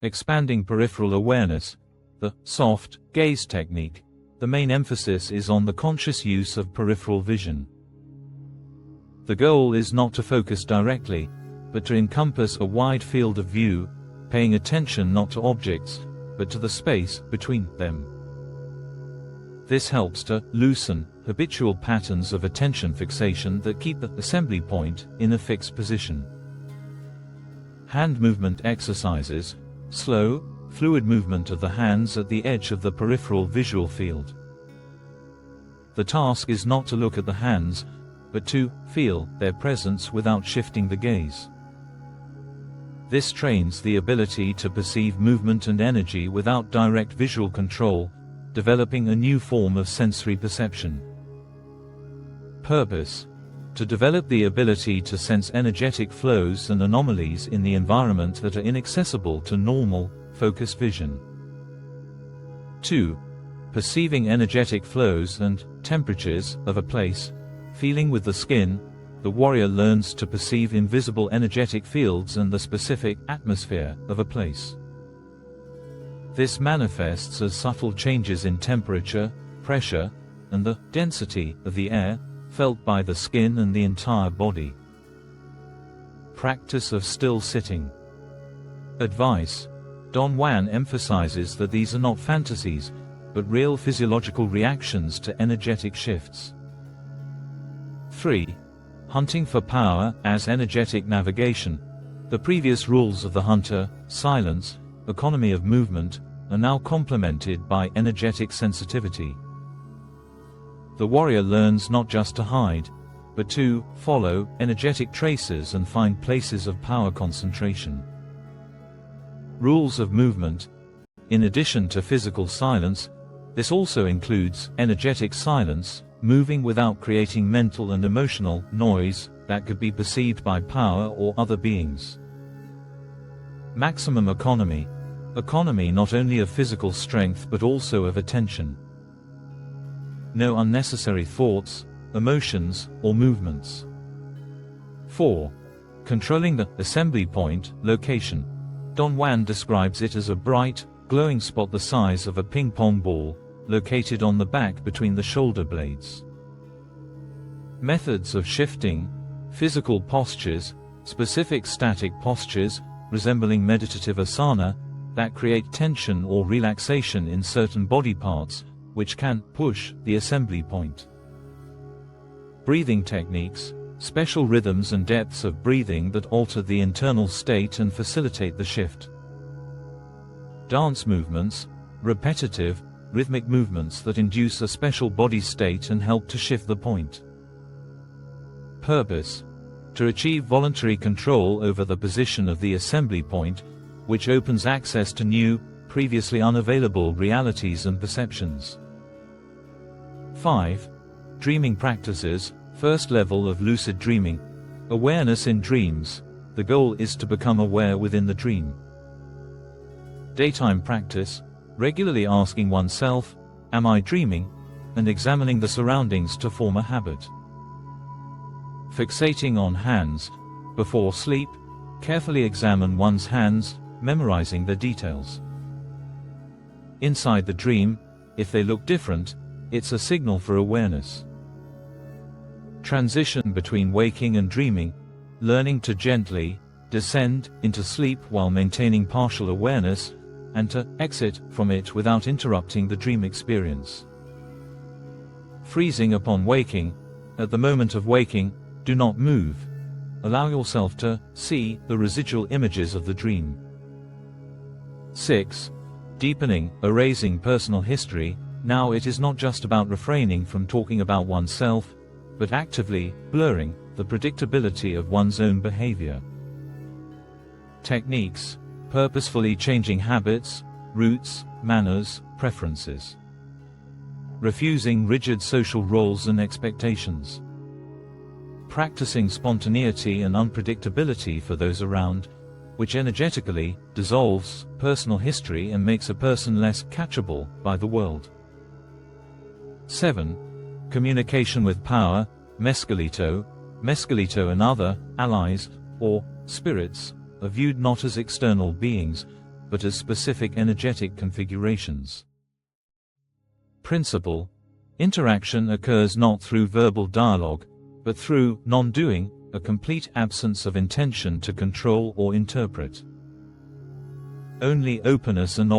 Expanding peripheral awareness, the soft gaze technique, the main emphasis is on the conscious use of peripheral vision. The goal is not to focus directly, but to encompass a wide field of view, paying attention not to objects, but to the space between them. This helps to loosen habitual patterns of attention fixation that keep the assembly point in a fixed position. Hand movement exercises, slow, fluid movement of the hands at the edge of the peripheral visual field. The task is not to look at the hands, but to feel their presence without shifting the gaze. This trains the ability to perceive movement and energy without direct visual control, developing a new form of sensory perception. Purpose: to develop the ability to sense energetic flows and anomalies in the environment that are inaccessible to normal, focused vision. 2. Perceiving energetic flows and temperatures of a place. Feeling with the skin, the warrior learns to perceive invisible energetic fields and the specific atmosphere of a place. This manifests as subtle changes in temperature, pressure, and the density of the air, felt by the skin and the entire body. Practice of still sitting. Advice: Don Juan emphasizes that these are not fantasies, but real physiological reactions to energetic shifts. 3. Hunting for power as energetic navigation. The previous rules of the hunter, silence, economy of movement, are now complemented by energetic sensitivity. The warrior learns not just to hide, but to follow energetic traces and find places of power concentration. Rules of movement. In addition to physical silence, this also includes energetic silence, moving without creating mental and emotional noise that could be perceived by power or other beings. Maximum economy. Economy not only of physical strength but also of attention. No unnecessary thoughts, emotions, or movements. 4. Controlling the assembly point, location. Don Juan describes it as a bright, glowing spot the size of a ping-pong ball, located on the back between the shoulder blades. Methods of shifting. Physical postures, specific static postures, resembling meditative asana, that create tension or relaxation in certain body parts, which can push the assembly point. Breathing techniques, special rhythms and depths of breathing that alter the internal state and facilitate the shift. Dance movements, repetitive, rhythmic movements that induce a special body state and help to shift the point. Purpose: to achieve voluntary control over the position of the assembly point, which opens access to new, previously unavailable realities and perceptions. 5. Dreaming practices. First level of lucid dreaming. Awareness in dreams. The goal is to become aware within the dream. Daytime practice. Regularly asking oneself, "Am I dreaming?" and examining the surroundings to form a habit. Fixating on hands. Before sleep, carefully examine one's hands, memorizing the details. Inside the dream, if they look different, it's a signal for awareness. Transition between waking and dreaming. Learning to gently descend into sleep while maintaining partial awareness, and to exit from it without interrupting the dream experience. Freezing upon waking. At the moment of waking, do not move. Allow yourself to see the residual images of the dream. 6. Deepening, erasing personal history. Now it is not just about refraining from talking about oneself, but actively blurring the predictability of one's own behavior. Techniques: purposefully changing habits, routes, manners, preferences. Refusing rigid social roles and expectations. Practicing spontaneity and unpredictability for those around, which energetically dissolves personal history and makes a person less catchable by the world. 7. Communication with power. Mescalito. Mescalito and other allies, or spirits, are viewed not as external beings, but as specific energetic configurations. Principle: interaction occurs not through verbal dialogue, but through non-doing, a complete absence of intention to control or interpret. Only openness and